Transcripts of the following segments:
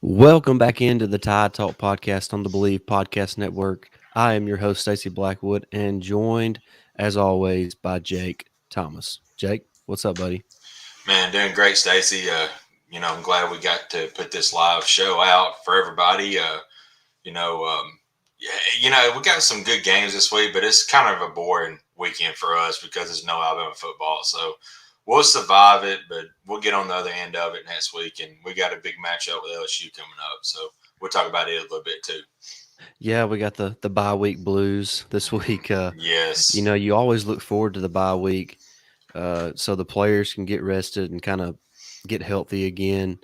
Welcome back into the Tide Talk podcast on the Believe Podcast Network. I am your host, Stacey Blackwood, and joined, as always, by Jake Thomas. Jake, what's up, buddy? Man, doing great, Stacey. I'm glad we got to put this live show out for everybody. You know, um, yeah, we got some good games this week, but it's kind of a boring weekend for us because there's no Alabama football. So we'll survive it, but we'll get on the other end of it next week, and we got a big matchup with LSU coming up. So we'll talk about it a little bit too. Yeah, we got the bye week blues this week. Yes. You always look forward to the bye week so the players can get rested and kind of get healthy again.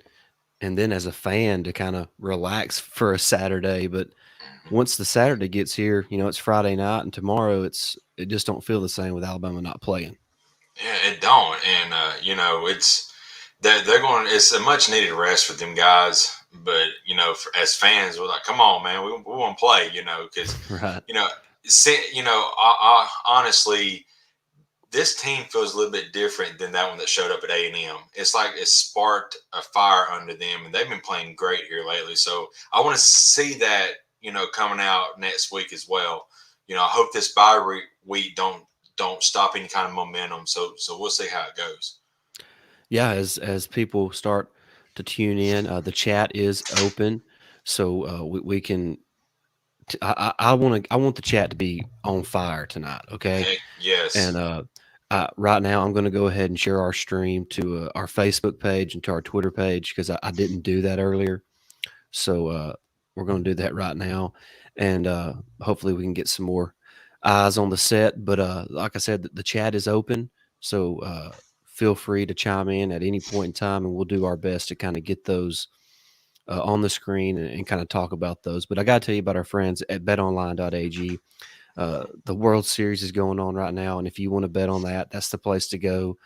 And then as a fan to kind of relax for a Saturday. But once the Saturday gets here, it's Friday night, and tomorrow it just don't feel the same with Alabama not playing. Yeah, it don't, and it's they're going. It's a much needed rest for them guys. But as fans, we're like, come on, man, we want to play. Because Right. you know, honestly, this team feels a little bit different than that one that showed up at A&M. It's like it sparked a fire under them, and they've been playing great here lately. So I want to see that coming out next week as well. I hope this week don't stop any kind of momentum. So we'll see how it goes. Yeah, as people start to tune in, the chat is open, so we can. I want the chat to be on fire tonight. Okay, Heck, and yes. right now I'm going to go ahead and share our stream to our Facebook page and to our Twitter page because I didn't do that earlier. So we're going to do that right now, and hopefully we can get some more eyes on the set. But like I said, the chat is open, so feel free to chime in at any point in time, and we'll do our best to kind of get those on the screen and kind of talk about those. But I got to tell you about our friends at BetOnline.ag. The World Series is going on right now, and if you want to bet on that, that's the place to go.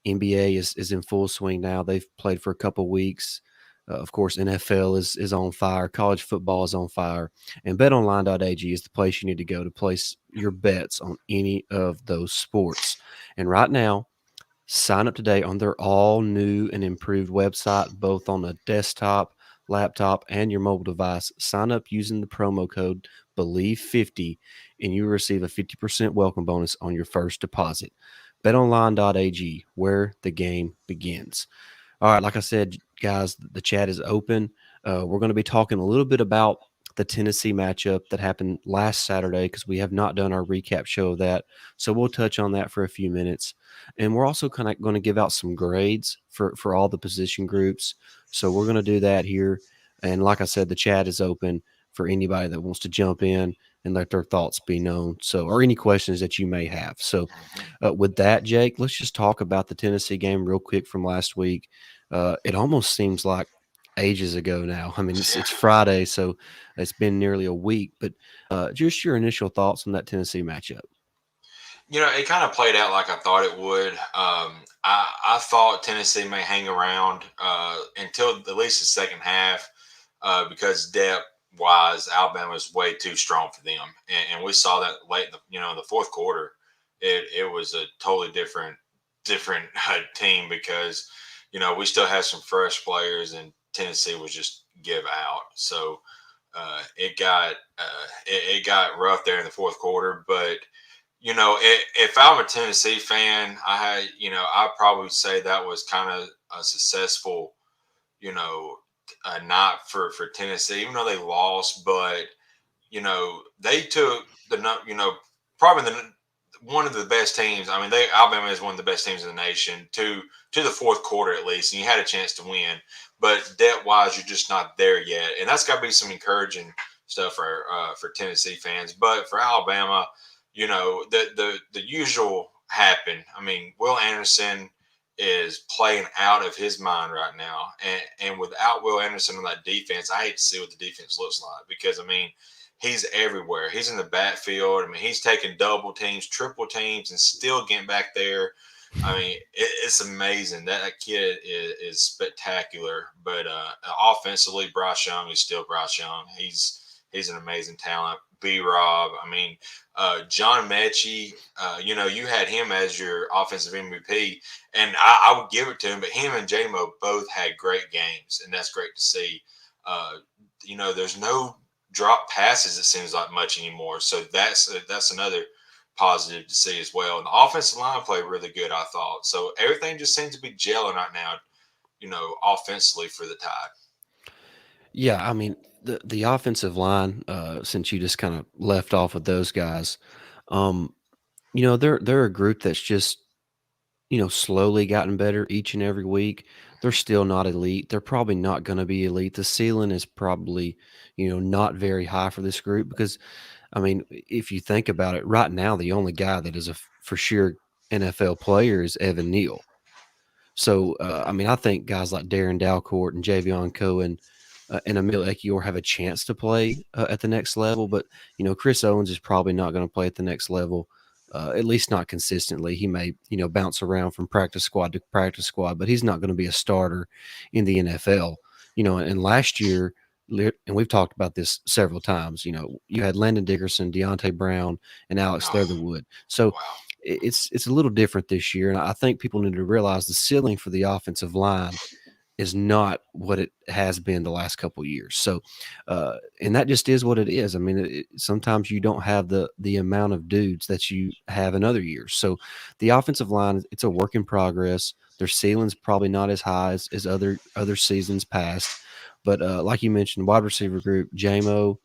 NBA is in full swing now. They've played for a couple weeks. Of course, NFL is on fire. College football is on fire. And betonline.ag is the place you need to go to place your bets on any of those sports. And right now, sign up today on their all new and improved website, both on a desktop, laptop, and your mobile device. Sign up using the promo code BELIEVE50 and you receive a 50% welcome bonus on your first deposit. BetOnline.ag, where the game begins. All right, like I said, guys, the chat is open. We're going to be talking a little bit about the Tennessee matchup that happened last Saturday because we have not done our recap show of that. So we'll touch on that for a few minutes. And we're also kind of going to give out some grades for all the position groups. So we're going to do that here. And like I said, the chat is open for anybody that wants to jump in and let their thoughts be known. So, or any questions that you may have. So, with that, Jake, let's just talk about the Tennessee game real quick from last week. It almost seems like ages ago now. I mean, it's Yeah. Friday, so it's been nearly a week. But just your initial thoughts on that Tennessee matchup. It kind of played out like I thought it would. I thought Tennessee may hang around until at least the second half because depth wise, Alabama was way too strong for them, and we saw that late. In the fourth quarter, it was a totally different team because we still had some fresh players, and Tennessee was just give out. So it got rough there in the fourth quarter, but if I'm a Tennessee fan, I'd probably say that was kind of a successful, you know, night for Tennessee, even though they lost. But they took probably one of the best teams. I mean, Alabama is one of the best teams in the nation to the fourth quarter at least, and you had a chance to win. But depth wise, you're just not there yet, and that's got to be some encouraging stuff for Tennessee fans. But for Alabama, the usual happened. I mean, Will Anderson is playing out of his mind right now, and without Will Anderson on that defense, I hate to see what the defense looks like because I mean, he's everywhere. He's in the backfield. I mean, he's taking double teams, triple teams, and still getting back there. I mean, it's amazing. That kid is spectacular. But offensively, Bryce Young is still Bryce Young. He's an amazing talent. B. Rob. I mean, John Mechie. You had him as your offensive MVP, and I would give it to him. But him and JMO both had great games, and that's great to see. Uh, there's no drop passes. It seems like much anymore. So that's another positive to see as well. And the offensive line played really good, I thought. So everything just seems to be gelling right now. Offensively for the Tide. Yeah, I mean the offensive line. Since you just kind of left off with those guys, um, they're a group that's just slowly gotten better each and every week. They're still not elite. They're probably not going to be elite. The ceiling is probably, not very high for this group because, I mean, if you think about it, right now the only guy that is a for sure NFL player is Evan Neal. So, I mean, I think guys like Darren Dalcourt and Javion Cohen and Emil Ekiyor have a chance to play at the next level. But, Chris Owens is probably not going to play at the next level, at least not consistently. He may, bounce around from practice squad to practice squad, but he's not going to be a starter in the NFL. And last year, and we've talked about this several times, you had Landon Dickerson, Deontay Brown, and Alex Oh, Leatherwood. So, wow. it's a little different this year, and I think people need to realize the ceiling for the offensive line is not what it has been the last couple of years. So, and that just is what it is. I mean, sometimes you don't have the amount of dudes that you have in other years. So, the offensive line, it's a work in progress. Their ceiling's probably not as high as other seasons past, but like you mentioned, wide receiver group, JMO,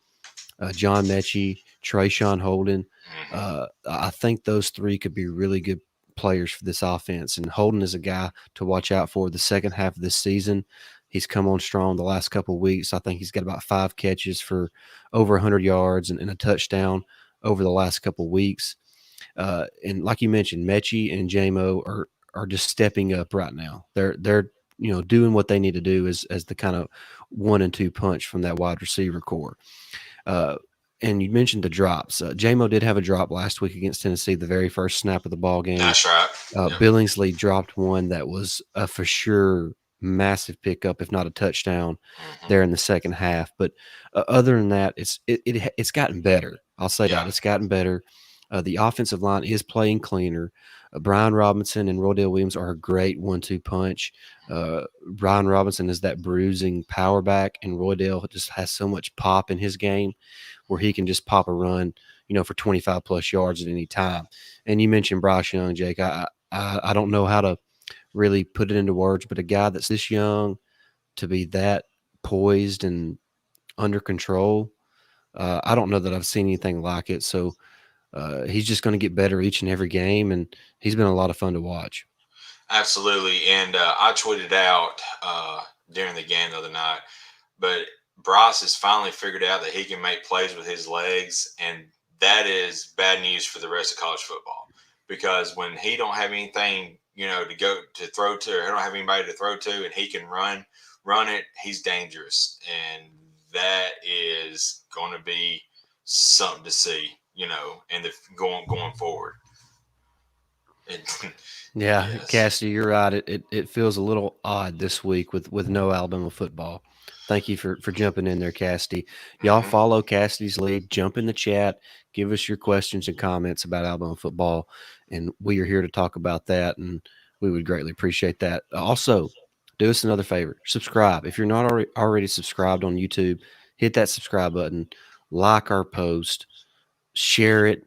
John Mechie, Trayshawn Holden. Hmm. I think those three could be really good players for this offense. And Holden is a guy to watch out for the second half of this season. He's come on strong the last couple of weeks. I think he's got about 5 catches for over 100 yards and a touchdown over the last couple of weeks. And like you mentioned, Mechie and JMO are just stepping up right now. They're doing what they need to do as the kind of 1 and 2 punch from that wide receiver core. Uh, and you mentioned the drops. JMO did have a drop last week against Tennessee, the very first snap of the ball game. That's right. Yep. Billingsley dropped one that was a for sure massive pickup, if not a touchdown, Hmm. there in the second half. But other than that, it's gotten better. I'll say Yeah. that it's gotten better. The offensive line is playing cleaner. Brian Robinson and Rodale Williams are a great 1-2 punch. Brian Robinson is that bruising power back, and Rodale just has so much pop in his game where he can just pop a run, for 25 plus yards at any time. And you mentioned Bryce Young, Jake. I don't know how to really put it into words, but a guy that's this young to be that poised and under control, I don't know that I've seen anything like it. So he's just going to get better each and every game, and he's been a lot of fun to watch. Absolutely. And I tweeted out during the game the other night, but Bryce has finally figured out that he can make plays with his legs, and that is bad news for the rest of college football. Because when he don't have anything, to go to throw to, or he don't have anybody to throw to, and he can run it, he's dangerous, and that is going to be something to see, and the going forward. And, Yeah, yes. Cassidy, you're right. It feels a little odd this week with no Alabama football. Thank you for jumping in there, Cassidy. Y'all Hmm. follow Cassidy's lead. Jump in the chat. Give us your questions and comments about Alabama football, and we are here to talk about that. And we would greatly appreciate that. Also, do us another favor: subscribe. If you're not already subscribed on YouTube, hit that subscribe button. Like our post. Share it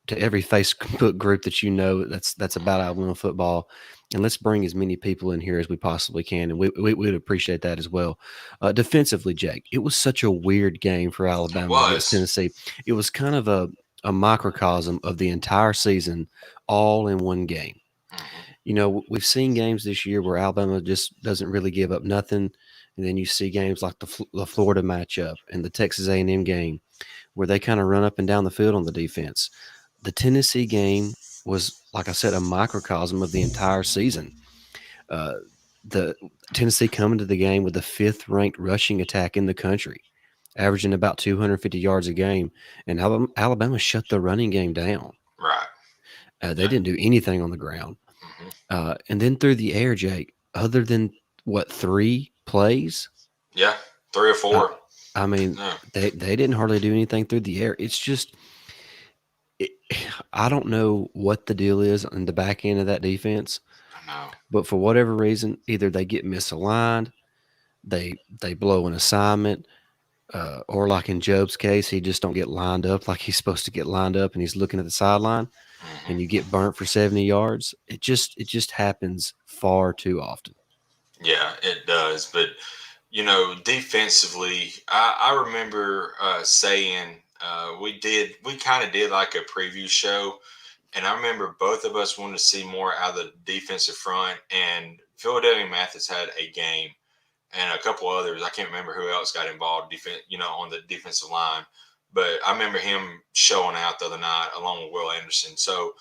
to every Facebook group that that's about Alabama football, and let's bring as many people in here as we possibly can, and we would appreciate that as well. Defensively, Jake, it was such a weird game for It Alabama against was. Tennessee. It was kind of a microcosm of the entire season, all in one game. Hmm. We've seen games this year where Alabama just doesn't really give up nothing, and then you see games like the Florida matchup and the Texas A&M game where they kind of run up and down the field on the defense. The Tennessee game was, like I said, a microcosm of the entire season. Uh, the Tennessee coming to the game with the 5th-ranked rushing attack in the country, averaging about 250 yards a game, and Alabama shut the running game down. Right. They Yeah. didn't do anything on the ground. Hmm. And then through the air, Jake, other than what, 3 plays? Yeah. Three or I, four. I mean, Yeah. they didn't hardly do anything through the air. It's just it, I don't know what the deal is on the back end of that defense, I know. but for whatever reason, either they get misaligned, they blow an assignment, or like in Job's case, he just don't get lined up like he's supposed to get lined up, and he's looking at the sideline, and you Hmm. get burnt for 70 yards. It just happens far too often. Yeah, it does. But defensively, I remember saying we kind of did like a preview show, and I remember both of us wanted to see more out of the defensive front. And Philadelphia Mathis had a game, and a couple others. I can't remember who else got involved, on the defensive line. But I remember him showing out the other night along with Will Anderson. So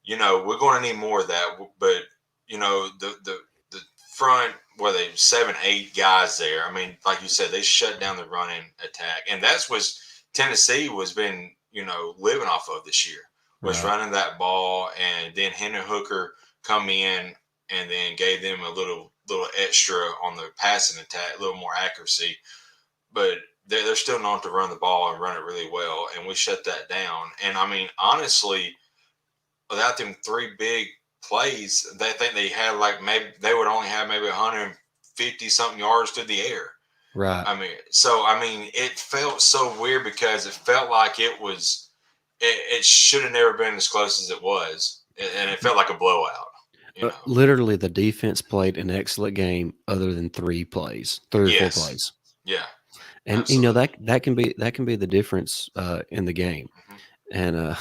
we're going to need more of that. But the front, where they 7, 8 guys there. I mean, like you said, they shut down the running attack, and that's what Tennessee was been living off of this year, was Right. running that ball, and then Henry Hooker come in and then gave them a little extra on the passing attack, a little more accuracy, but they're still known to run the ball and run it really well, and we shut that down. And I mean, honestly, without them three big plays, they think they had like maybe they would only have maybe 150 something yards to the air. Right. I mean, it felt so weird because it felt like it should have never been as close as it was, and it felt like a blowout. You know. Literally, the defense played an excellent game, other than 3 or 4 Yes. plays, Yeah. and Absolutely. that can be the difference in the game. Hmm. And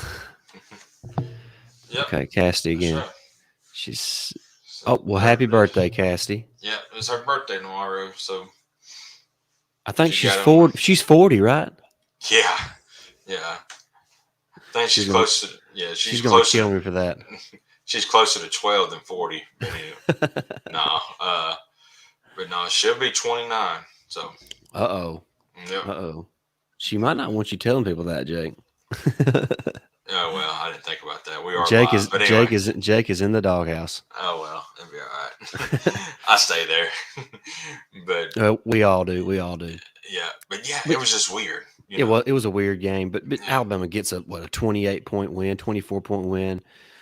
Yep. okay, Cassidy That's again. right. She's So Oh, well, happy birthday, Cassidy. yeah, it's her birthday tomorrow, so I think she she's got on. 40. She's 40, right? Yeah. Yeah. I think She's she's gonna close to. Yeah, she's gonna kill me for that. she's closer to 12 than 40. But anyway, no, but no, she'll be 29. So Uh-oh. yeah. Uh-oh. She might not want you telling people that, Jake. Oh well, I didn't think about that. We are Jake live, is but anyway. Jake is in the doghouse. Oh well, that'll be all right. I stay there, but We all do. We all do. yeah, but yeah, it But was just weird. it was a weird game, but Yeah, Alabama gets a 28-point win, 24-point win.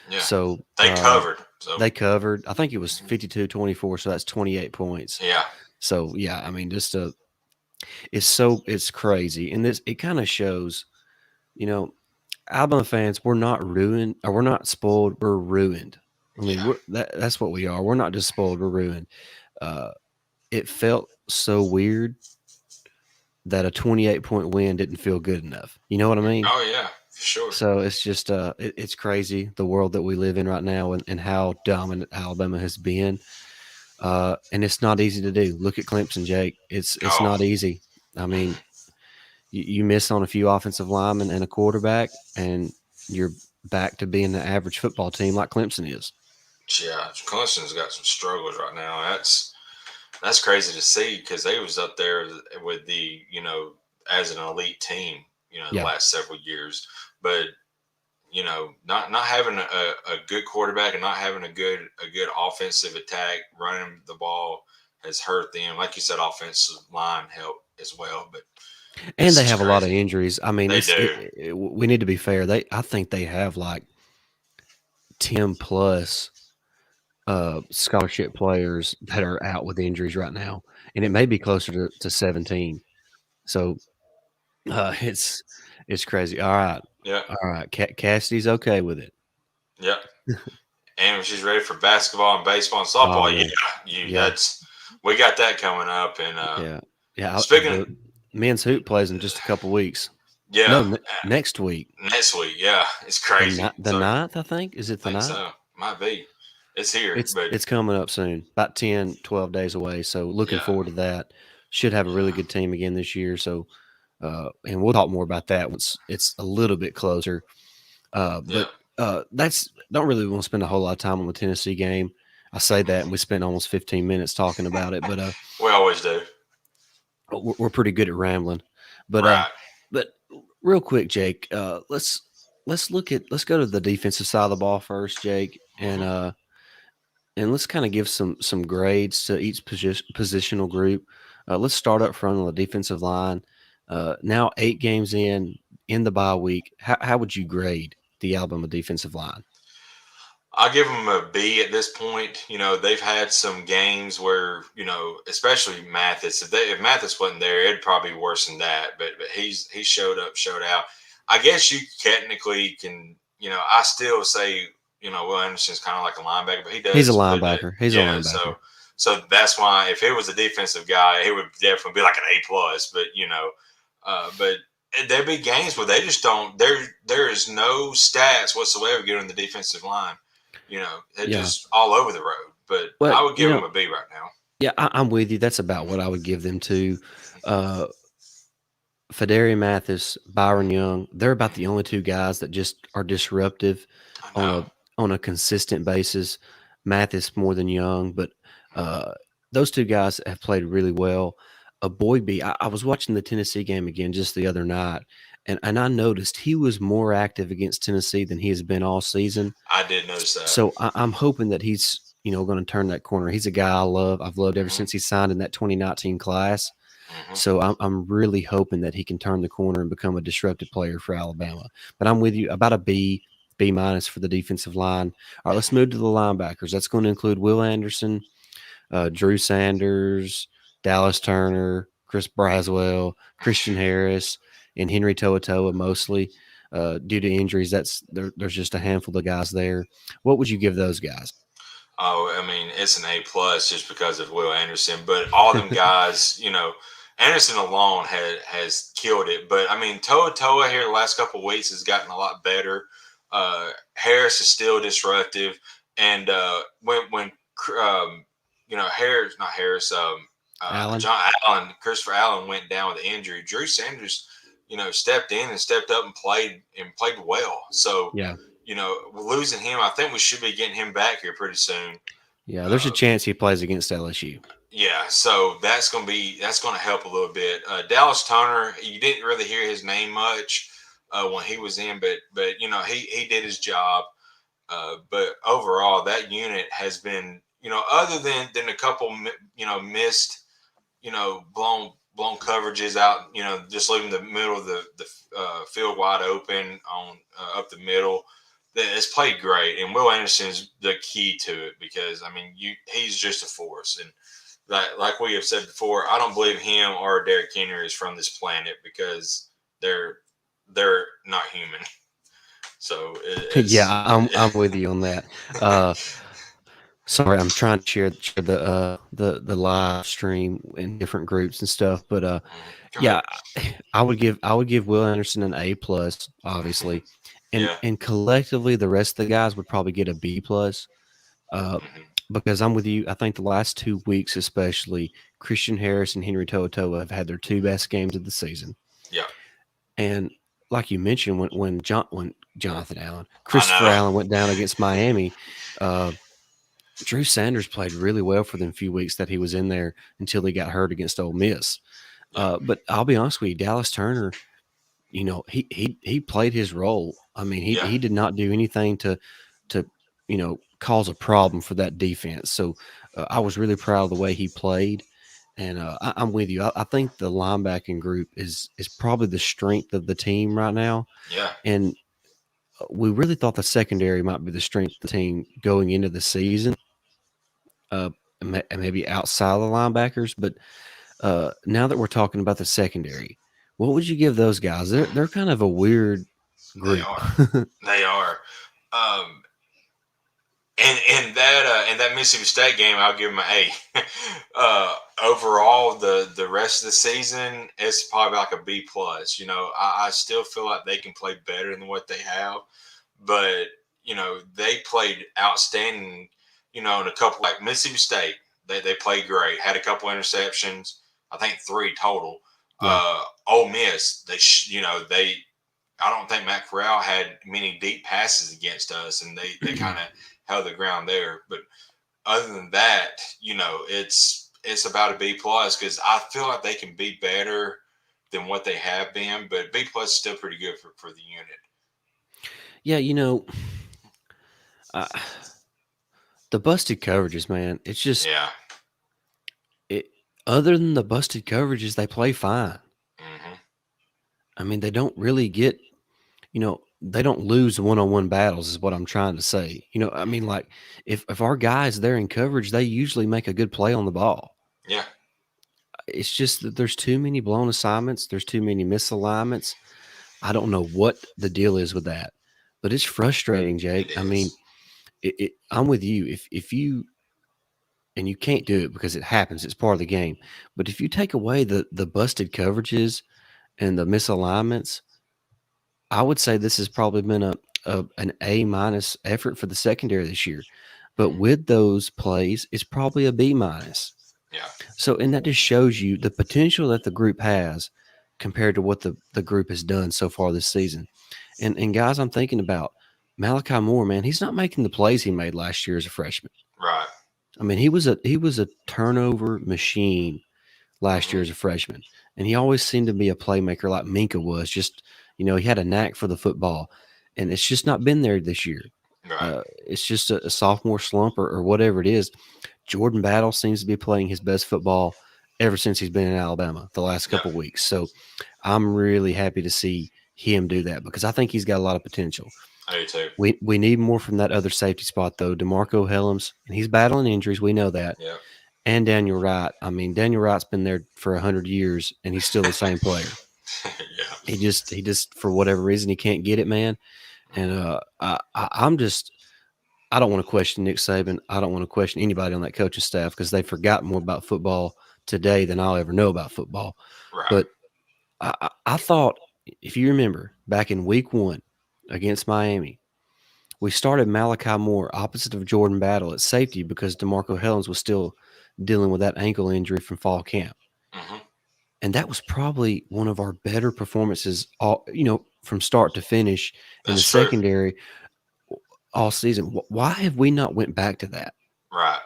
yeah, So they covered. So they covered. I think it was mhm. 52-24, so that's 28 points. Yeah, So yeah, I mean, it's crazy, and it kind of shows, you know, Alabama fans, we're not ruined, or we're not spoiled. We're ruined. I mean, yeah, that's what we are. We're not just spoiled. We're ruined. Uh, it felt so weird that a 28-point win didn't feel good enough. You know what I mean? oh yeah, for sure. So it's just it's crazy, the world that we live in right now, and how dominant Alabama has been. And it's not easy to do. Look at Clemson, Jake. It's Oh, not easy. I mean, you miss on a few offensive linemen and a quarterback, and you're back to being the average football team like Clemson is. yeah, Clemson's got some struggles right now. That's crazy to see because they was up there with the as an elite team the Yeah. last several years, but not having a good quarterback and not having a good offensive attack running the ball has hurt them. Like you said, offensive line help as well, but And it's they just have a lot of crazy. injuries. I mean, They do. we need to be fair. I think they have like 10 plus scholarship players that are out with injuries right now, and it may be closer to 17. So it's crazy. Yeah, All right. Cassidy's okay with it. yeah. And when she's ready for basketball and baseball and Oh softball, yeah, man, you yeah, that's we got that coming up. And yeah, yeah. speaking, The men's hoop plays in just a couple weeks. No, yeah, next week. next week, yeah, it's The crazy. the So ninth, I think. Is it I the think ninth? so. Might be. It's here, It's but it's coming up soon, about 10, 12 days away. So looking yeah, forward to that. Should have a really yeah, good team again this year. So, and we'll talk more about that once it's a little bit closer. yeah. But that's don't really want to spend a whole lot of time on the Tennessee game. I say that, and we spent almost 15 minutes talking about it. But We always do. we're pretty good at rambling. But Right. real quick, Jake, let's go to the defensive side of the ball first, Jake, Hmm. and let's kind of give some grades to each positional group. Let's start up front on the defensive line. Now 8 games in the bye week, how would you grade the Alabama defensive line? I'll give them a B at this point. They've had some games where, especially Mathis. If Mathis wasn't there, it'd probably be worse than that. But he showed up, showed out. I guess you technically can. I still say, Will Anderson's kind of like a linebacker, but he He's a does put it. linebacker. He's a Yeah, linebacker. so that's why if it was a defensive guy, it would definitely be like an A plus. But there'd be games where they just don't. There is no stats whatsoever getting the defensive line. They're Yeah. just all over the road. But I But would give them a B right now. yeah, I'm with you. That's about what I would give them too. Uh, Fedarian Mathis, Byron Young, they're about the only two guys that just are disruptive I on know. a consistent basis. Mathis more than Young, but uh, those two guys have played really well. Boyd, I was watching the Tennessee game again just the other night, and I noticed he was more active against Tennessee than he has been all season. I did notice that. So I'm hoping that he's going to turn that corner. He's a guy I love. I've loved ever Hmm. since he signed in that 2019 class. Hmm. So I'm really hoping that he can turn the corner and become a disruptive player for Alabama. But I'm with you about a B minus for the defensive line. All right, let's Hmm. move to the linebackers. That's going to include Will Anderson, Drew Sanders, Dallas Turner, Chris Braswell, Christian Harris, and Henry To'oTo'o mostly. Due to injuries, there's just a handful of guys there. What would you give those guys? Oh, I mean, it's an A plus just because of Will Anderson. But all them guys, Anderson alone has killed it. But I mean, Toa here the last couple of weeks has gotten a lot better. Harris is still disruptive, and when Harris, not Harris, Allen? John Allen, Christopher Allen went down with injury. Drew Sanders, stepped in and stepped up and played well. So Yeah. losing him, I think we should be getting him back here pretty soon. Yeah, there's a Uh, chance he plays against LSU. yeah, so that's gonna help a little bit. Dallas Turner, you didn't really hear his name much when he was in, but he did his job. But overall, that unit has been other than a couple missed blown coverages out, just leaving the middle of the field wide open on up the middle. It's played great, and Will Anderson is the key to it because I mean, he's just a force, and like we have said before, I don't believe him or Derrick Henry is from this planet because they're they're not human. So Yeah, I'm with you on that. Uh, Sorry, I'm trying to share the live stream in different groups and stuff, but go ahead. yeah, I would give Will Anderson an A plus, obviously, and Yeah. and collectively the rest of the guys would probably get a B plus, uh, Hmm. because I'm with you. I think the last 2 weeks, especially Christian Harris and Henry To'oTo'o have had their two best games of the season, Yeah. and like you mentioned, when Jonathan Allen, I Christopher know. Allen went down against Miami. Uh, Drew Sanders played really well for them few weeks that he was in there until he got hurt against Ole Miss. Yeah. But I'll be honest with you, Dallas Turner, he played his role. I mean, he Yeah. he did not do anything to cause a problem for that defense. So I was really proud of the way he played. And I'm with you. I think the linebacking group is probably the strength of the team right now. Yeah. And we really thought the secondary might be the strength of the team going into the season. Uh, Maybe outside of the linebackers, but now that we're talking about the secondary, what would you give those guys? They're kind of a weird They group. are. They are. Um, and that Mississippi State game, I'll give them an A. Overall, the rest of the season, it's probably like a B plus. I still feel like they can play better than what they have, but they played outstanding. In a couple like Mississippi State, they played great. Had a couple interceptions, I think 3 total. Yeah. Ole Miss, they I don't think Matt Corral had many deep passes against us, and they kind of held the ground there. But other than that, it's about a B plus because I feel like they can be better than what they have been, but B plus is still pretty good for the unit. Yeah, uh, the busted coverages, man. It's just Yeah. it. Other than the busted coverages, they play fine. Hmm. I mean, they don't really get. they don't lose one-on-one battles is what I'm trying to say. I mean, like if our guys they're in coverage, they usually make a good play on the ball. Yeah, It's just that there's too many blown assignments, there's too many misalignments. I don't know what the deal is with that, but it's frustrating, it Jake. I mean, is. I'm with you. If you and you can't do it because it happens, it's part of the game. But if you take away the busted coverages and the misalignments, I would say this has probably been an A minus effort for the secondary this year. But Mhm. with those plays, it's probably a B minus. Yeah, So, and that just shows you the potential that the group has compared to what the group has done so far this season. And guys, I'm thinking about Malachi Moore, man, he's not making the plays he made last year as a freshman. right. I mean, he was a turnover machine last year Hmm. as a freshman, and he always seemed to be a playmaker like Minka was. Just he had a knack for the football, and it's just not been there this year. Right. It's just a sophomore slump or whatever it is. Jordan Battle seems to be playing his best football ever since he's been in Alabama the last Yeah, couple of weeks. So I'm really happy to see him do that because I think he's got a lot of potential. I do too. We need more from that other safety spot though, DeMarco Helms, and he's battling injuries. We know that. Yeah. And Daniel Wright. I mean, Daniel Wright's been there for 100 years, and he's still the same player. Yeah. He just for whatever reason he can't get it, man. And I'm just I don't want to question Nick Saban. I don't want to question anybody on that coaching staff because they forgot more about football today than I'll ever know about football. Right. But I thought, if you remember, back in week 1 against Miami, we started Malachi Moore opposite of Jordan Battle at safety because DeMarco Hellens was still dealing with that ankle injury from fall camp. Hmm. And that was probably one of our better performances from start to finish in the That's true. secondary all season. Why have we not went back to that? Right.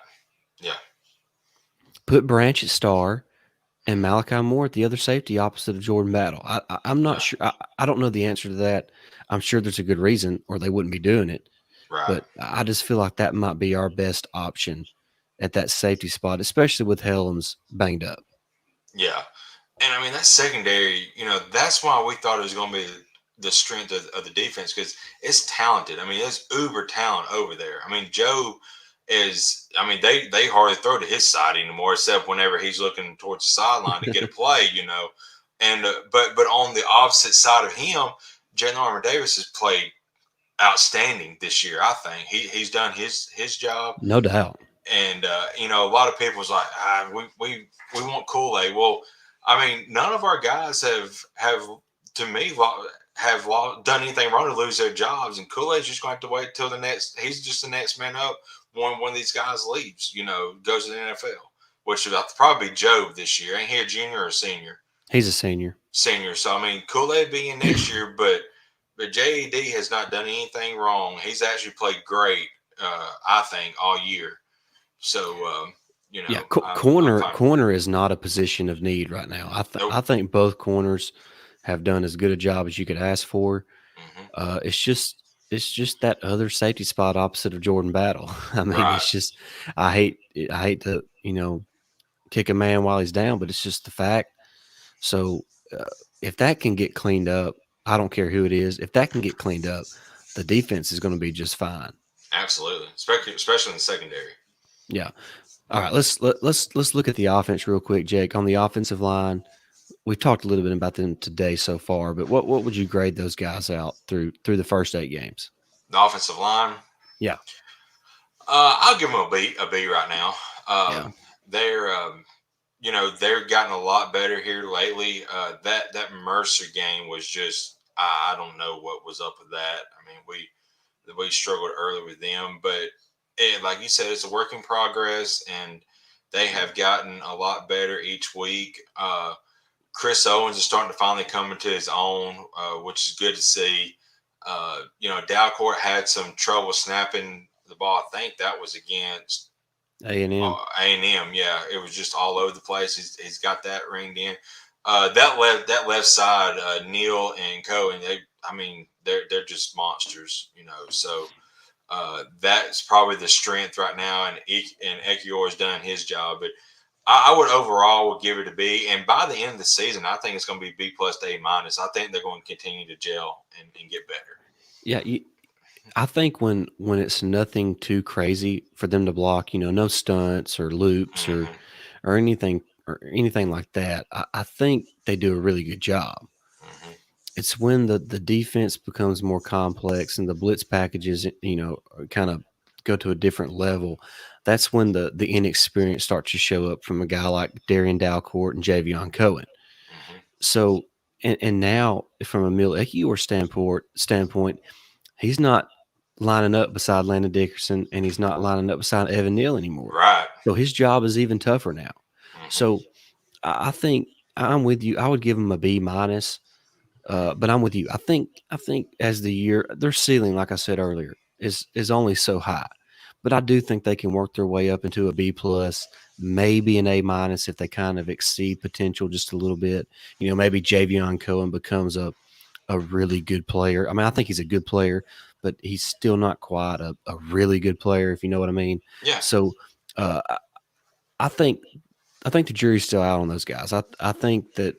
Yeah. Put Branch at star and Malachi Moore at the other safety opposite of Jordan Battle. I'm not Yeah. sure. I don't know the answer to that. I'm sure there's a good reason, or they wouldn't be doing it. Right. But I just feel like that might be our best option at that safety spot, especially with Helms banged up. Yeah. And I mean, that secondary, that's why we thought it was going to be the strength of the defense because it's talented. I mean, it's uber talent over there. I mean, Joe is, I mean, they hardly throw to his side anymore, except whenever he's looking towards the sideline to get a play. And but on the opposite side of him, Jalen Armour Davis has played outstanding this year. I think he's done his job. No doubt. And a lot of people was like, we want Kool-Aid. Well, I mean, none of our guys have to me done anything wrong to lose their jobs, and Kool-Aid's just going to have to wait till the next. He's just the next man up when one of these guys leaves. Goes to the NFL, which will probably be Job this year. Ain't he a junior or a senior? He's a senior. Senior. So I mean, Kool-Aid being next year, but JED has not done anything wrong. He's actually played great, I think, all year. So, Yeah, I'm fine with it. corner is not a position of need right now. Nope. I think both corners have done as good a job as you could ask for. Hmm. It's just that other safety spot opposite of Jordan Battle. I mean, Right. it's just I hate to kick a man while he's down, but it's just the fact. So uh, if that can get cleaned up, I don't care who it is. If that can get cleaned up, the defense is going to be just fine. Absolutely. Especially in the secondary. Yeah. All right. Let's look at the offense real quick, Jake. On the offensive line, we've talked a little bit about them today so far, but what would you grade those guys out through the first 8 games? The offensive line. Yeah. I'll give them a B right now. Yeah. They're they've gotten a lot better here lately. That Mercer game was just I don't know what was up with that. I mean, we struggled early with them, but like you said, it's a work in progress, and they have gotten a lot better each week. Chris Owens is starting to finally come into his own, which is good to see. Dalcourt had some trouble snapping the ball. I think that was against A&M. A&M. Yeah, it was just all over the place. He's got that ringed in. That left side, Neil and Cohen. They're just monsters. So that's probably the strength right now, and Ekior has done his job. But I would overall would give it a B, and by the end of the season, I think it's going to be B plus to A minus. I think they're going to continue to gel and get better. Yeah, I think when it's nothing too crazy for them to block, no stunts or loops Hmm. or anything like that, I think they do a really good job. Hmm. It's when the defense becomes more complex and the blitz packages, kind of go to a different level. That's when the inexperience starts to show up from a guy like Darian Dalcourt and Javion Cohen. Hmm. So and now from a Emil Ekiyor standpoint, he's not lining up beside Landon Dickerson and he's not lining up beside Evan Neal anymore. Right. So his job is even tougher now. Hmm. So I think I'm with you. I would give him a B minus. But I'm with you. I think as the year their ceiling, like I said earlier, is only so high. But I do think they can work their way up into a B plus, maybe an A minus if they kind of exceed potential just a little bit. Maybe Javion Cohen becomes a really good player. I mean, I think he's a good player, but he's still not quite a really good player, if you know what I mean. Yeah. So I I think I think the jury's still out on those guys. I think that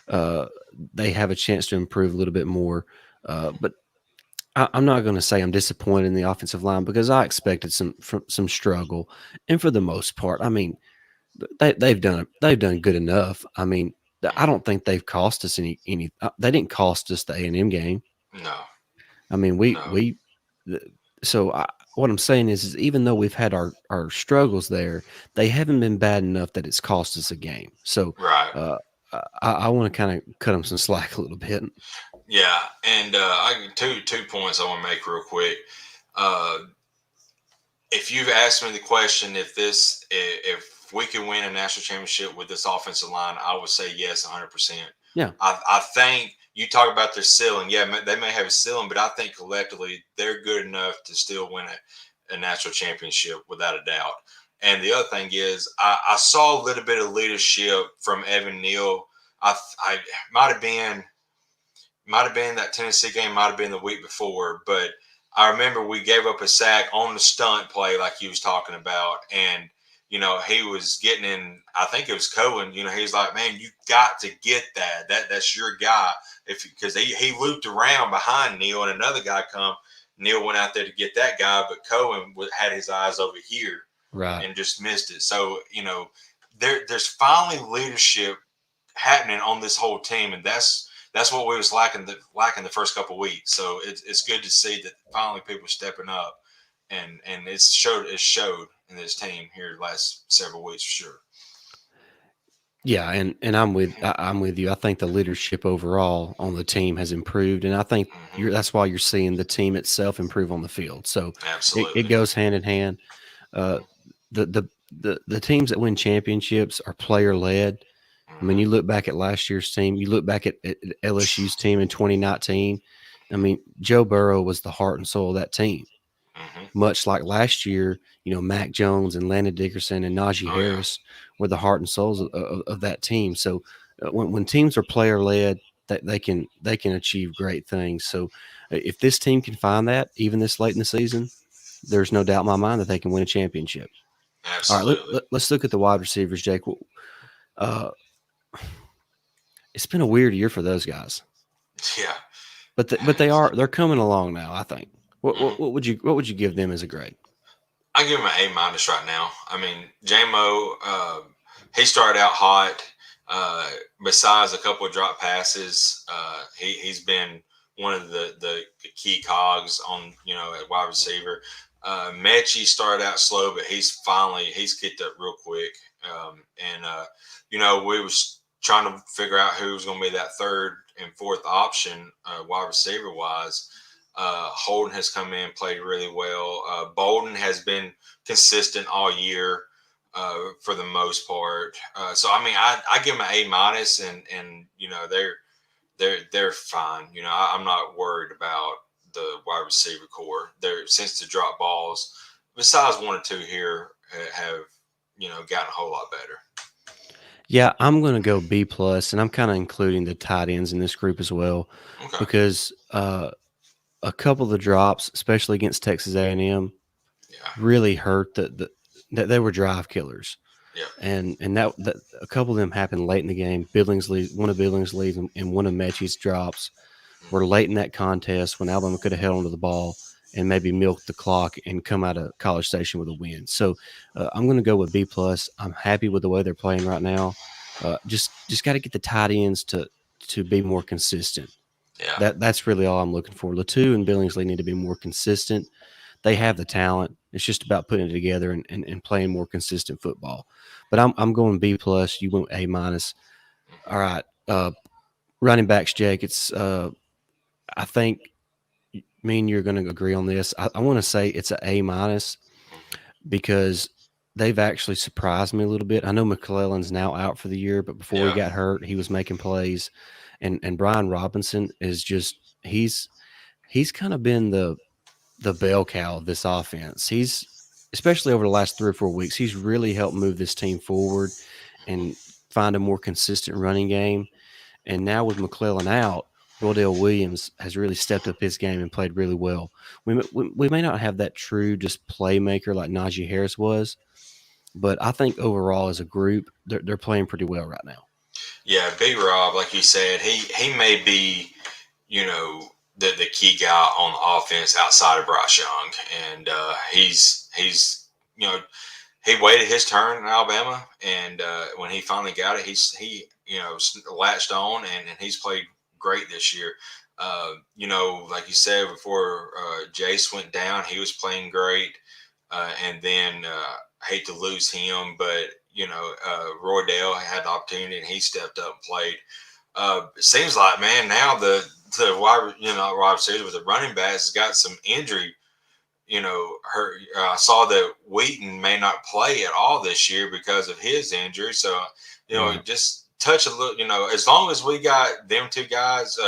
uh, they have a chance to improve a little bit more. But I'm not going to say I'm disappointed in the offensive line because I expected some struggle, and for the most part, I mean they've done good enough. I mean, I don't think they've cost us any. They didn't cost us the A&M game. No. I mean, No. th- so what I'm saying is even though we've had our struggles there, they haven't been bad enough that it's cost us a game. So Right. uh, I want to kind of cut them some slack a little bit. Yeah. And two points I want to make real quick. Uh, if you've asked me the question, if we can win a national championship with this offensive line, I would say yes, 100%. Yeah, I think you talk about their ceiling. Yeah, they may have a ceiling, but I think collectively they're good enough to still win a national championship without a doubt. And the other thing is, I saw a little bit of leadership from Evan Neal. I might have been that Tennessee game, might have been the week before, but I remember we gave up a sack on the stunt play, like you was talking about, and he was getting in. I think it was Cohen. He's like, "Man, you got to get that. That's your guy." If because he looped around behind Neal, and another guy come. Neal went out there to get that guy, but Cohen had his eyes over here right. and just missed it. So there's finally leadership happening on this whole team, and that's what we was lacking the first couple of weeks. So it's good to see that finally people are stepping up, and it showed in this team here the last several weeks for sure. Yeah, and I'm with you. I think the leadership overall on the team has improved, and I think Hmm. that's why you're seeing the team itself improve on the field. So it Absolutely. goes hand in hand. Uh, the teams that win championships are player led. I mean, Hmm. you look back at last year's team. You look back at LSU's team in 2019. I mean, Joe Burrow was the heart and soul of that team. Hmm. Much like last year, Mac Jones and Landon Dickerson and Najee Oh yeah. Harris were the heart and souls of that team. So when teams are player led, that they can achieve great things. So if this team can find that even this late in the season, there's no doubt in my mind that they can win a championship. All right, Absolutely. let's look at the wide receivers, Jake. Uh, it's been a weird year for those guys, Yeah. but they're coming along now. I think. What, Hmm. what what would you give them as a grade? I give him an A minus right now. I mean, JMO, he started out hot. Besides a couple of drop passes, he's been one of the key cogs on at wide receiver. Mechie started out slow, but he's kicked up real quick. And we was trying to figure out who was going to be that third and fourth option wide receiver wise. Holden has come in, played really well. Bolden has been consistent all year for the most part. So I mean, I give them an A minus, and they're fine. I'm not worried about the wide receiver core. They're since the drop balls, besides one or two here, have gotten a whole lot better. Yeah, I'm going to go B plus, and I'm kind of including the tight ends in this group as well, Okay. because a couple of the drops, especially against Texas A&M, Yeah. really hurt that they were drive killers, Yeah. and that a couple of them happened late in the game. One of Billingsley's and one of Mechie's drops. were late in that contest when Alabama could have held onto the ball and maybe milked the clock and come out of College Station with a win. So I'm going to go with B plus. I'm happy with the way they're playing right now. Just got to get the tight ends to be more consistent. Yeah. That's really all I'm looking for. Latu and Billingsley need to be more consistent. They have the talent. It's just about putting it together and playing more consistent football. But I'm going B plus. You went A minus. All right. Running backs, Jake. It's I think me and you're going to agree on this. I want to say it's an A minus because they've actually surprised me a little bit. I know McClellan's now out for the year, but before he Yeah. got hurt, he was making plays, and Brian Robinson is just he's kind of been the bell cow of this offense. He's especially over the last 3 or 4 weeks, he's really helped move this team forward and find a more consistent running game. And now with McClellan out, Rodell Williams has really stepped up his game and played really well. We may not have that true just playmaker like Najee Harris was, but I think overall as a group, they're playing pretty well right now. Yeah, Big Rob, like you said, he may be, you know, the key guy on the offense outside of Bryce Young, and he's you know he waited his turn in Alabama, and when he finally got it, he latched on, and he's played great this year. Like you said before, Jace went down, he was playing great, and then hate to lose him, but Roydell had the opportunity and he stepped up and played. It seems like, man, now the wide receiver with the running backs has got some injury. I saw that Wheaton may not play at all this year because of his injury. So, Right. just touch a little. As long as we got them two guys,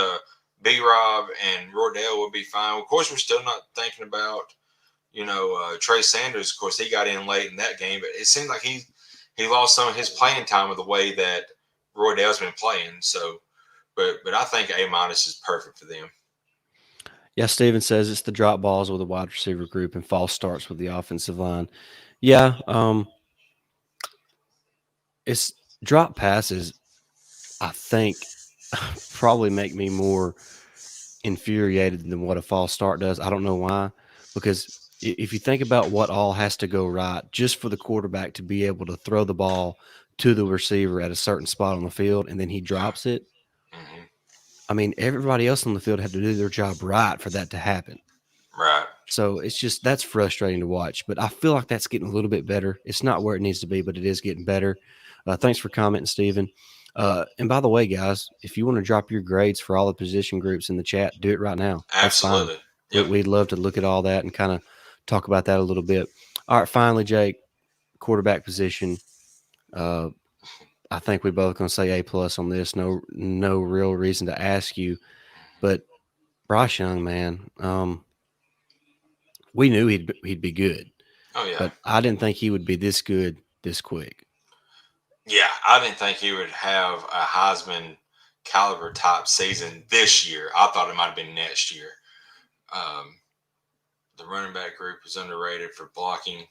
B. Rob and Roydell will be fine. Of course, we're still not thinking about Trey Sanders. Of course, he got in late in that game, but it seems like he lost some of his playing time with the way that Roydell's been playing. So, but I think A minus is perfect for them. Yeah, Steven says it's the drop balls with the wide receiver group and false starts with the offensive line. Yeah, it's drop passes. I think probably make me more infuriated than what a false start does. I don't know why, because if you think about what all has to go right just for the quarterback to be able to throw the ball to the receiver at a certain spot on the field and then he Yeah. drops it, Mm-hmm. I mean, everybody else on the field had to do their job right for that to happen. Right. So it's just that's frustrating to watch. But I feel like that's getting a little bit better. It's not where it needs to be, but it is getting better. Thanks for commenting, Steven. And by the way, guys, if you want to drop your grades for all the position groups in the chat, do it right now. That's fine. Absolutely. Yep. We'd love to look at all that and kind of talk about that a little bit. All right, finally, Jake, quarterback position. I think we both going to say A plus on this. No real reason to ask you, but Bryce Young, man, we knew he'd be good, Oh yeah. but I didn't think he would be this good this quick. Yeah, I didn't think he would have a Heisman caliber type season this year. I thought it might have been next year. Um, the running back group is underrated for blocking.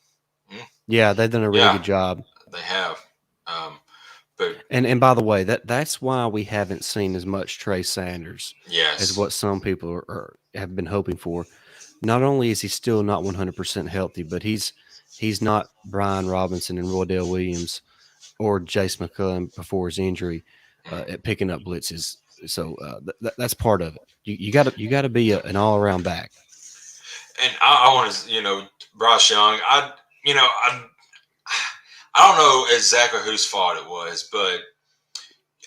Yeah, they've done a really Yeah, good job. they have. But And by the way, that's why we haven't seen as much Trey Sanders as yes, what some people have been hoping for. Not only is he still not 100% healthy, but he's not Brian Robinson and Roydell Williams or Jace McCullough before his injury at picking up blitzes. So that's part of it. You got to be an all around back. and I want to, Bryce Young. I don't know exactly whose fault it was, but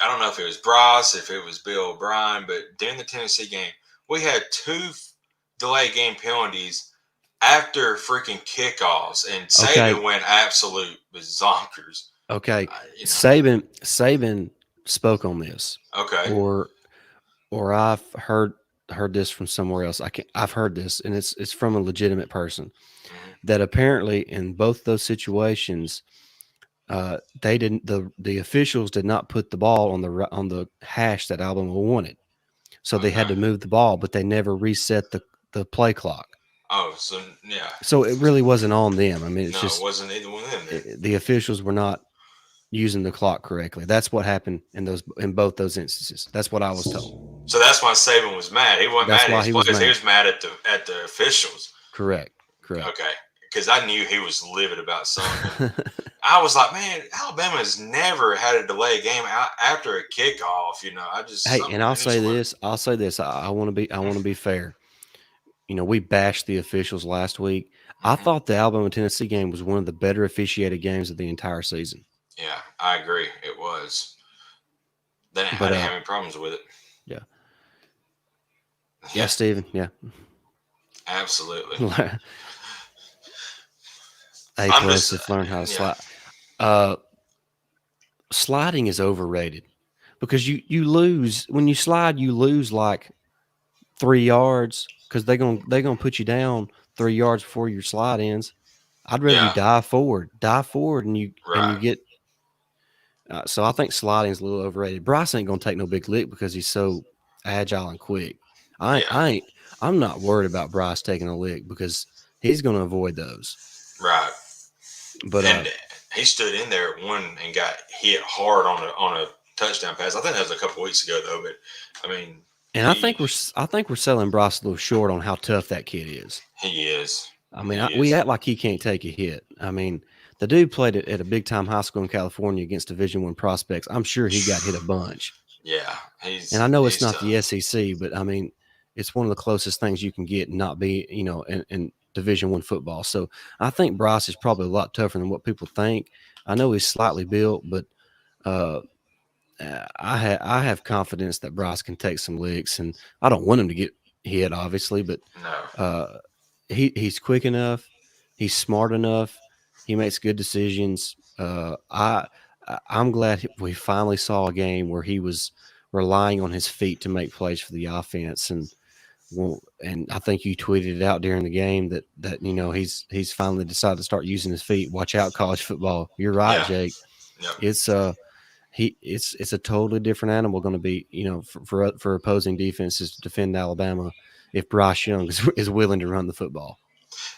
I don't know if it was Bryce, if it was Bill O'Brien, but during the Tennessee game, we had two delay game penalties after freaking kickoffs, and Okay, Saban went absolute zonkers. okay. You know, Saban spoke on this, okay, or I've heard this from somewhere else. I've heard this, and it's from a legitimate person hmm that apparently in both those situations, they didn't the officials did not put the ball on the hash that Alabama wanted, so they had okay. to move the ball, but they never reset the play clock. Oh, so yeah, So it really wasn't on them. I mean, it's no, it just wasn't either one of them then. the officials were not using the clock correctly. That's what happened in both those instances. That's what I was told. So that's why Saban was mad. He wasn't That's mad at why his he was players. He mad. was mad at the officials. Correct. Correct. Okay, because I knew he was livid about something. I was like, man, Alabama's never had a delay game after a kickoff. I just Hey, and something I'll needs say to work. this. I'll say this. I want to be. I want to be fair. We bashed the officials last week. I Hmm. thought the Alabama Tennessee game was one of the better officiated games of the entire season. Yeah, I agree. It was. I But didn't have any problems with it. yeah, yeah, Yeah, Steven, yeah, absolutely. A I'm plus just, if learn how to yeah, slide. Uh, Sliding is overrated because you lose when you slide. You lose like 3 yards because they gonna put you down 3 yards before your slide ends. I'd rather you yeah, dive forward, and you right. get. So I think sliding is a little overrated. Bryce ain't gonna take no big lick because he's so agile and quick. I Yeah, I ain't. I'm not worried about Bryce taking a lick because he's gonna avoid those. right. But And he stood in there at one and got hit hard on a touchdown pass. I think that was a couple weeks ago though. But I mean, and he I think we're selling Bryce a little short on how tough that kid is. he is. I mean, He we is. act like he can't take a hit. I mean, the dude played at a big time high school in California against Division One prospects. I'm sure he got hit a bunch. Yeah, And I know it's he's not the tough. SEC, but I mean, it's one of the closest things you can get and not be, in Division One football. So I think Bryce is probably a lot tougher than what people think. I know he's slightly built, but uh, I have confidence that Bryce can take some licks, and I don't want him to get hit, obviously, but No. uh, he's quick enough, he's smart enough, he makes good decisions. I'm glad we finally saw a game where he was relying on his feet to make plays for the offense, and I think you tweeted it out during the game that he's finally decided to start using his feet. Watch out, college football. You're right, Yeah. Jake. Yep. It's a totally different animal going to be for opposing defenses to defend Alabama if Bryce Young is willing to run the football.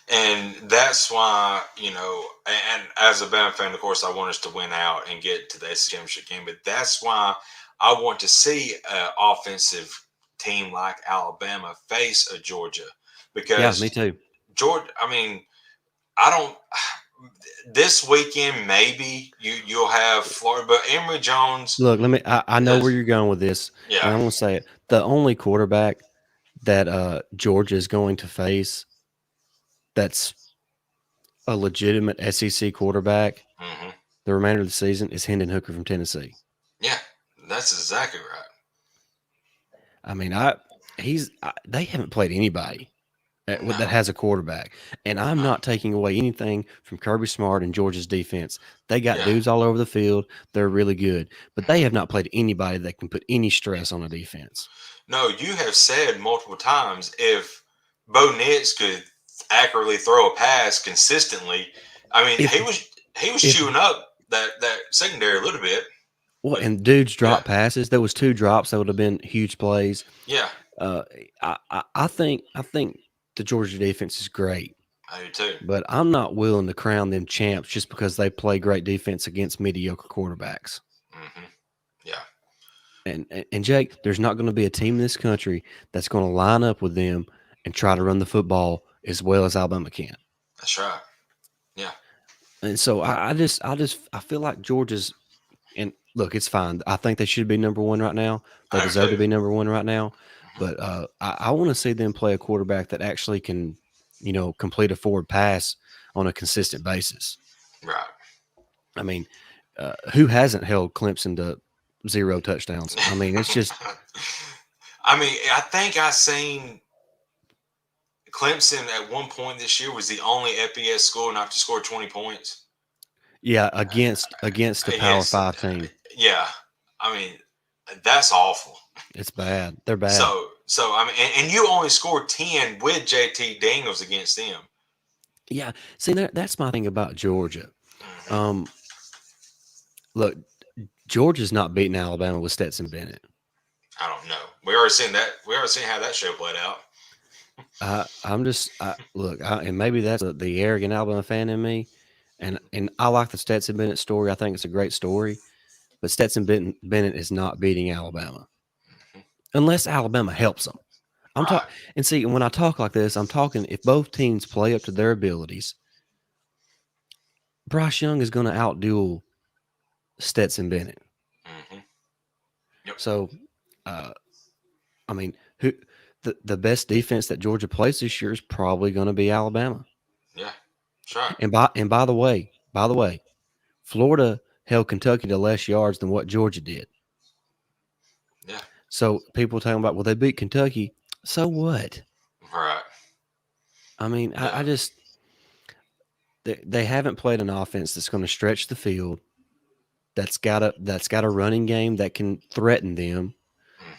And that's why, and as a Bama fan, of course, I want us to win out and get to the SEC championship game. But that's why I want to see an offensive team like Alabama face a Georgia, Yeah, me because too. Georgia. I mean, I don't. This weekend, maybe you'll have Florida, but Emory Jones Look, I know where has, you're going with this, and yeah, I'm going to say it. The only quarterback that Georgia is going to face that's a legitimate SEC quarterback hmm the remainder of the season is Hendon Hooker from Tennessee. yeah, that's exactly right. I mean, they haven't played anybody that No, has a quarterback, and I'm no, not taking away anything from Kirby Smart and Georgia's defense. They got yeah. dudes all over the field. They're really good, but they Mhm. have not played anybody that can put any stress on a defense. No, you have said multiple times if Bo Nix could accurately throw a pass consistently, I mean If he was if chewing up that secondary a little bit, Well, but and dudes yeah, drop passes. There was 2 drops that would have been huge plays. yeah, Uh, I think the Georgia defense is great, I do too. but I'm not willing to crown them champs just because they play great defense against mediocre quarterbacks. Hmm. Yeah, And Jake, there's not going to be a team in this country that's going to line up with them and try to run the football as well as Alabama can. that's right. Yeah, And so I feel like Georgia's and look, it's fine. I think they should be number one right now. They I do deserve too. to be number one right now. Hmm. But I want to see them play a quarterback that actually can, complete a forward pass on a consistent basis. Right. I mean, who hasn't held Clemson to 0 touchdowns? I mean, it's just I mean, I think I seen Clemson at one point this year was the only FBS school not to score 20 points. yeah against a Power Yes, Five team. yeah. I mean, that's awful. It's bad. They're bad. So I mean, and you only scored 10 with JT Daniels against them. Yeah. See, that's my thing about Georgia. Hmm. Um, Look, Georgia's not beating Alabama with Stetson Bennett. I don't know. We already seen that. We already seen how that show played out. I'm just look, and maybe that's the arrogant Alabama fan in me, and I like the Stetson Bennett story. I think it's a great story, but Bennett is not beating Alabama. unless Alabama helps them. I'm Right. talking, and see, when I talk like this, I'm talking if both teams play up to their abilities, Bryce Young is going to outduel Stetson Bennett. Hmm. Yep. So, uh, I mean, who the best defense that Georgia plays this year is probably going to be Alabama. Yeah. That's right. And by the way, Florida held Kentucky to less yards than what Georgia did. Yeah. So people talking about, well, they beat Kentucky. So what? Right. I mean, Yeah. I just they haven't played an offense that's going to stretch the field. That's got a running game that can threaten them.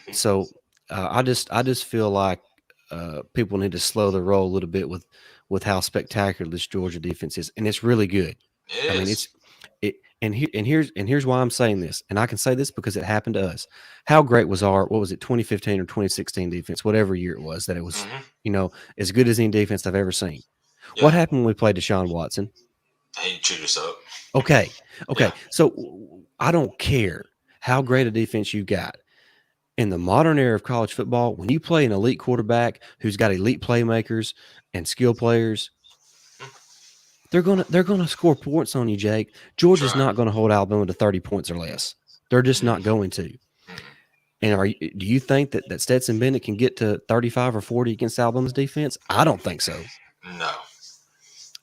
Hmm. So I just feel like people need to slow the roll a little bit with how spectacular this Georgia defense is, and it's really good. It I mean, is. here's why I'm saying this, and I can say this because it happened to us. How great was our, what was it, 2015 or 2016 defense, whatever year it was, that it was, Hmm. as good as any defense I've ever seen. Yeah. What happened when we played Deshaun Watson? He chewed us up. Okay, Yeah. okay. So I don't care how great a defense you got. In the modern era of college football, when you play an elite quarterback who's got elite playmakers and skill players, they're gonna score points on you, Jake. That's Georgia's right. not going to hold Alabama to 30 points or less. They're just not Mm-hmm. going to. And do you think that Stetson Bennett can get to 35 or 40 against Alabama's defense? I don't think so. No.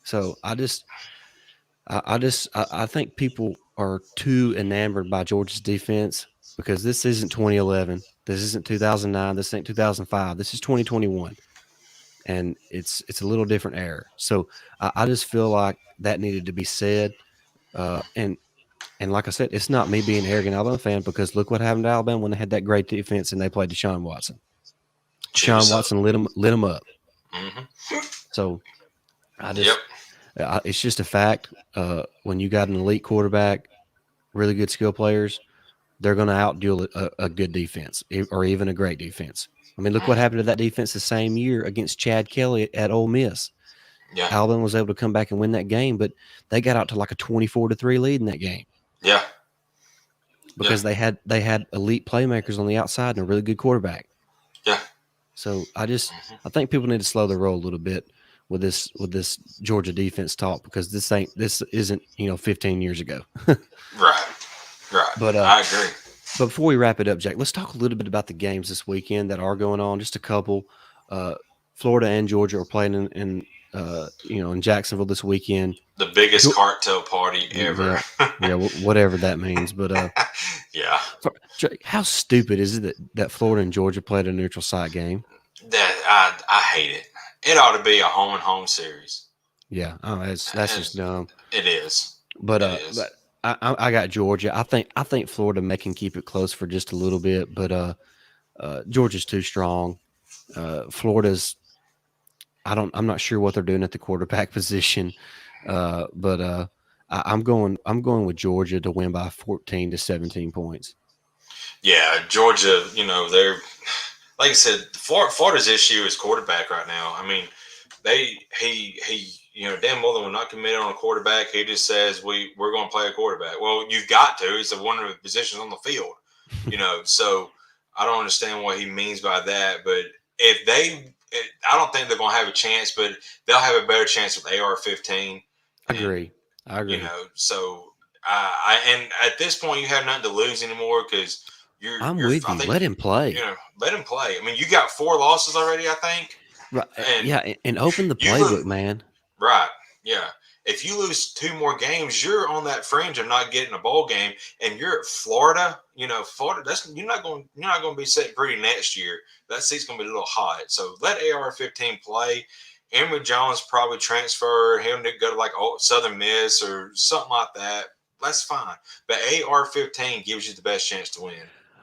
So I think people are too enamored by Georgia's defense because this isn't 2011. This isn't 2009. This ain't 2005. This is 2021. And it's a little different era. So I just feel like that needed to be said. And like I said, it's not me being an arrogant Alabama fan because look what happened to Alabama when they had that great defense and they played Deshaun Watson. Chewed Deshaun us up. Watson lit him up. Hmm. So I Yep. just it's just a fact. When you got an elite quarterback, really good skill players, they're going to outduel a good defense or even a great defense. I mean, look what Hmm. happened to that defense the same year against Chad Kelly at Ole Miss. Yeah. Alabama was able to come back and win that game, but they got out to like a 24-3 lead in that game Yeah. Yeah. because they had elite playmakers on the outside and a really good quarterback. Yeah. So Hmm. I think people need to slow the roll a little bit with this Georgia defense talk because this isn't 15 years ago. Right. Right. But I agree. But before we wrap it up, Jack, let's talk a little bit about the games this weekend that are going on. Just a couple. Uh, Florida and Georgia are playing in Jacksonville this weekend. The biggest Jo- cartel party ever. yeah, yeah, whatever that means. But Yeah. Jake, how stupid is it that Florida and Georgia played a neutral site game? I hate it. It ought to be a home and home series. Yeah, that's And just dumb. it is. But It is. I got Georgia. I think Florida may can keep it close for just a little bit, but Georgia's too strong. Florida's I'm not sure what they're doing at the quarterback position, but I'm going with Georgia to win by 14 to 17 points. Yeah, Georgia. They're like I said. Florida's issue is quarterback right now. I mean, he. Dan Mullen will not commit on a quarterback. He just says we're going to play a quarterback. Well, you've got to. It's one of the positions on the field. So I don't understand what he means by that. But I don't think they're going to have a chance, but they'll have a better chance with AR-15. I And agree. I agree. so and at this point you have nothing to lose anymore because I'm you're with I you. think Let him play. let him play. I mean, you got 4 losses already, I think, Right? and Yeah, and open the you lose. playbook, man. Right. Yeah. If you lose 2 more games, you're on that fringe of not getting a bowl game, and you're at Florida. Florida. You're not going to be sitting pretty next year. That seat's going to be a little hot. So let AR-15 play. Emory Jones probably transfer. He'll go to like Southern Miss or something like that. That's fine. But AR-15 gives you the best chance to win.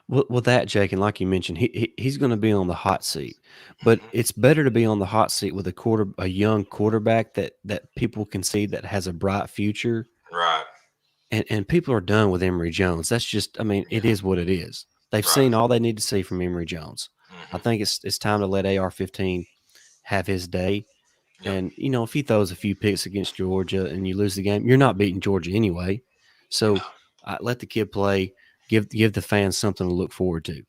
Well, that Jake, and like you mentioned, he's going to be on the hot seat, but Hmm. it's better to be on the hot seat with a young quarterback that people can see that has a bright future. Right. And people are done with Emory Jones. That's just, I mean, it Yeah. is what it is. They've Right. seen all they need to see from Emory Jones. I Hmm. think it's time to let AR-15 have his day. Yep. And if he throws a few picks against Georgia and you lose the game, you're not beating Georgia anyway. No. So let the kid play. Give the fans something to look forward to.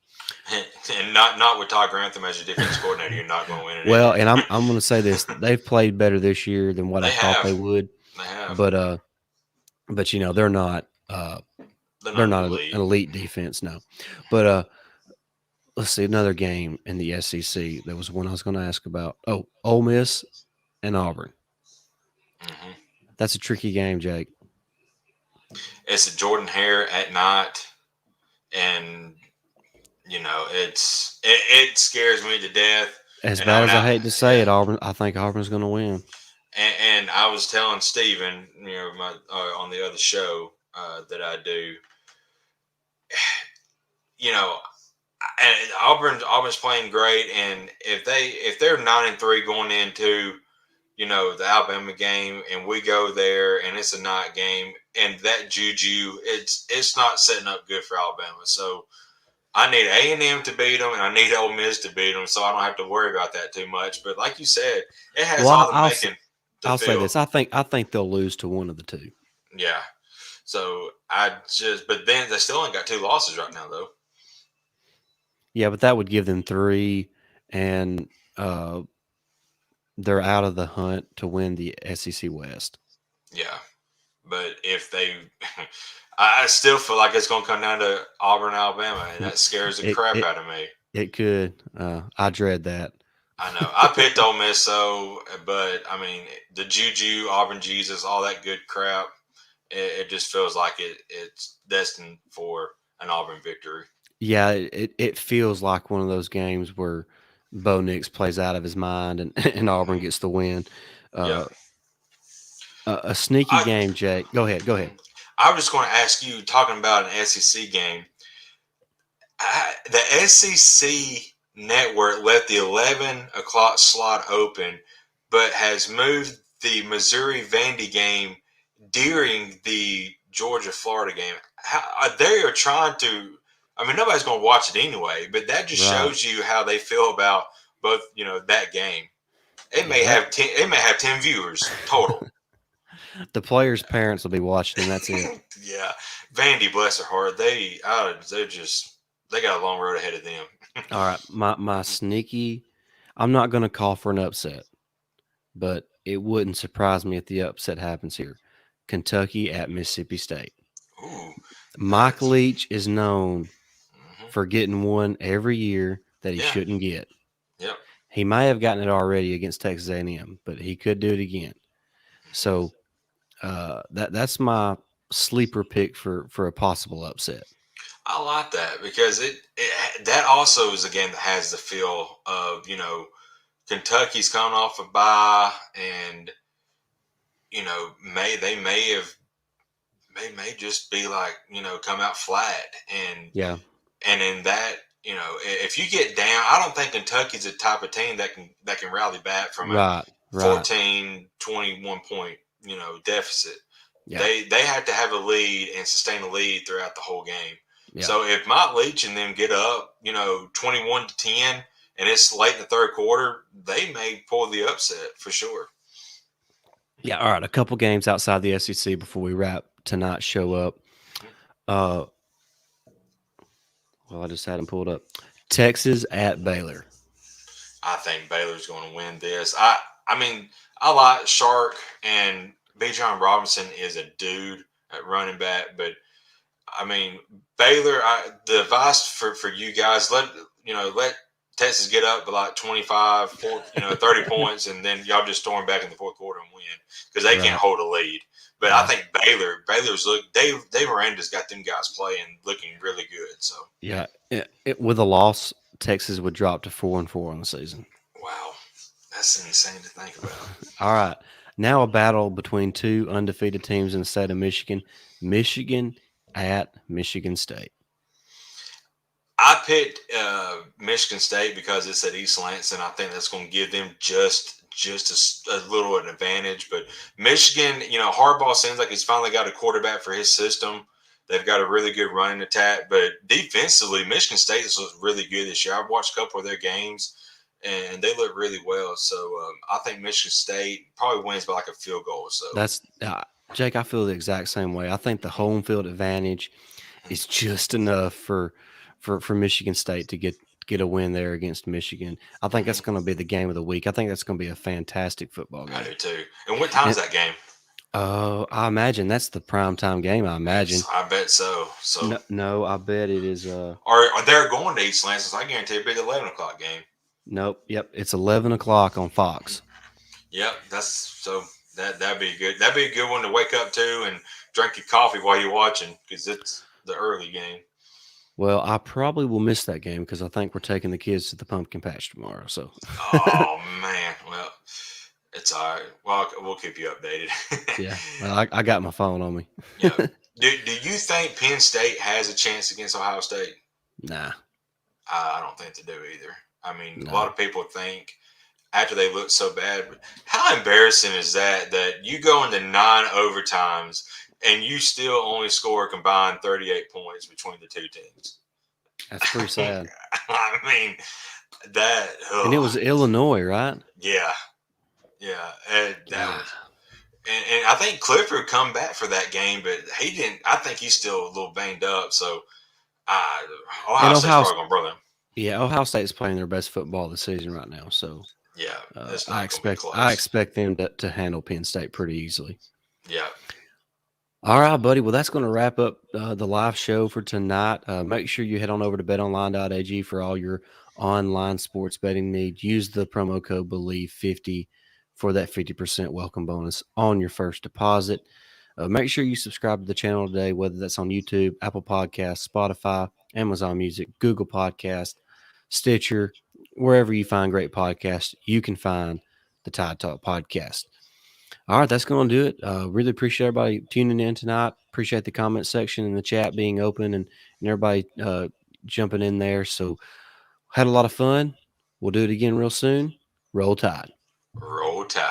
And not with Todd Grantham as your defense coordinator, you're not going to win Well, anything. and I'm going to say this: they've played better this year than what I They thought they have. would. They have. But you know they're not They're they're not not an elite. elite defense, no. But let's see another game in the SEC. There was one I was going to ask about. Oh, Ole Miss and Auburn. Hmm. That's a tricky game, Jake. It's a Jordan Hare at night, and it scares me to death. As And I bad mean, as I hate to say yeah. it, Auburn. I think Auburn's going to win. And I was telling Steven, on the other show that I do, you know, and Auburn's playing great, and if they're 9-3 going into the Alabama game, and we go there and it's a night game, and that juju, it's not setting up good for Alabama. So I need A&M to beat them, and I need Ole Miss to beat them, so I don't have to worry about that too much. But like you said, it has Well, all the making to I'll say feel. this: I think they'll lose to one of the two. Yeah. So but then they still ain't got 2 losses right now, though. Yeah, but that would give them three, and they're out of the hunt to win the SEC West. Yeah. But if they, I still feel like it's going to come down to Auburn, Alabama, and that scares the It crap it out of me. it could. I dread that. I know. I picked Ole Miss, but I mean, the Juju, Auburn Jesus, all that good crap, it just feels like it's destined for an Auburn victory. Yeah, it feels like one of those games where Bo Nix plays out of his mind and, and Auburn Mhm. gets the win. Yeah. Uh, a sneaky I, game, Jake. Go ahead. Go ahead. I was just going to ask you, talking about an SEC game, the SEC network left the 11 o'clock slot open, but has moved the Missouri Vandy game during the Georgia Florida game. They are trying to. I mean, nobody's going to watch it anyway, but that just Right. shows you how they feel about both. That game. It Yeah, may have 10. It may have 10 viewers total. the players' parents will be watching, and that's it. Yeah, Vandy, bless their heart, they got a long road ahead of them. All right, my sneaky. I'm not going to call for an upset, but it wouldn't surprise me if the upset happens here. Kentucky at Mississippi State. Ooh, Mike that's Leach is known hmm for getting one every year that he yeah, shouldn't get. yep. He may have gotten it already against Texas A&M, but he could do it again. So that's my sleeper pick for a possible upset. I like that because that also is a game that has the feel of Kentucky's coming off a bye, and may just be like come out flat, Yeah, and in that if you get down, I don't think Kentucky's the type of team that can rally back from a right, right. 14-21 point deficit. Yeah, They had to have a lead and sustain a lead throughout the whole game. yeah, So if Mike Leach and them get up 21-10, and it's late in the third quarter, they may pull the upset for sure. yeah. All right, a couple games outside the SEC before we wrap tonight's show up. Uh, well, I just had them pulled up. Texas at Baylor. I think Baylor's going to win this. I mean, I like Shark, and Bijan Robinson is a dude at running back, but I mean Baylor. The advice for you guys, let Texas get up by like 25, 30 points, and then y'all just storm back in the fourth quarter and win because they can't Right. hold a lead. But I Yeah. think Baylor's Dave Miranda's got them guys playing looking really good. So Yeah. With a loss, Texas would drop to 4-4 on the season. wow, that's insane to think about. All right. Now a battle between two undefeated teams in the state of Michigan. Michigan at Michigan State. I picked Michigan State because it's at East Lansing. I think that's going to give them just a little an advantage. But Michigan, Harbaugh seems like he's finally got a quarterback for his system. They've got a really good running attack, but defensively, Michigan State has looked really good this year. I've watched a couple of their games, and they look really well. So I think Michigan State probably wins by like a field goal or so. That's Jake. I feel the exact same way. I think the home field advantage is just enough for Michigan State to get get a win there against Michigan. I think that's Mhm. going to be the game of the week. I think that's going to be a fantastic football I game. do too. And what time is And that game? I imagine that's the prime time game. I Yes, imagine. I bet so. So, No, no, I bet it is. are they're going to East Lansing? I guarantee it'll be the 11 o'clock game. Nope. Yep. It's 11 o'clock on Fox. Yep, that's so that'd be good. That'd be a good one to wake up to and drink your coffee while you're watching because it's the early game. Well, I probably will miss that game because I think we're taking the kids to the pumpkin patch tomorrow. So, Oh man, well, it's all right. Well, we'll keep you updated. yeah, well, I got my phone on me. Yeah. Do you think Penn State has a chance against Ohio State? Nah, I don't think they do either. I mean, a lot no. of people think after they look so bad, but how embarrassing is that you go into 9 overtimes and you still only score a combined 38 points between the two teams? That's pretty sad. I mean, that, And it was Illinois, right? yeah, yeah. And that God. was, and I think Clifford come back for that game, but he didn't. I think he's still a little banged up. So, Ohio And State's probably going to brother him. Yeah, Ohio State's playing their best football this season right now. So Yeah, it's I not going to be close. expect them to handle Penn State pretty easily. Yeah. All right, buddy. Well, that's going to wrap up the live show for tonight. Make sure you head on over to betonline.ag for all your online sports betting needs. Use the promo code BELIEVE50 for that 50% welcome bonus on your first deposit. Make sure you subscribe to the channel today, whether that's on YouTube, Apple Podcasts, Spotify, Amazon Music, Google Podcast, Stitcher, wherever you find great podcasts, you can find the Tide Talk podcast. All right, that's going to do it. Really appreciate everybody tuning in tonight. Appreciate the comment section and the chat being open and everybody jumping in there. So had a lot of fun. We'll do it again real soon. Roll Tide. Roll Tide.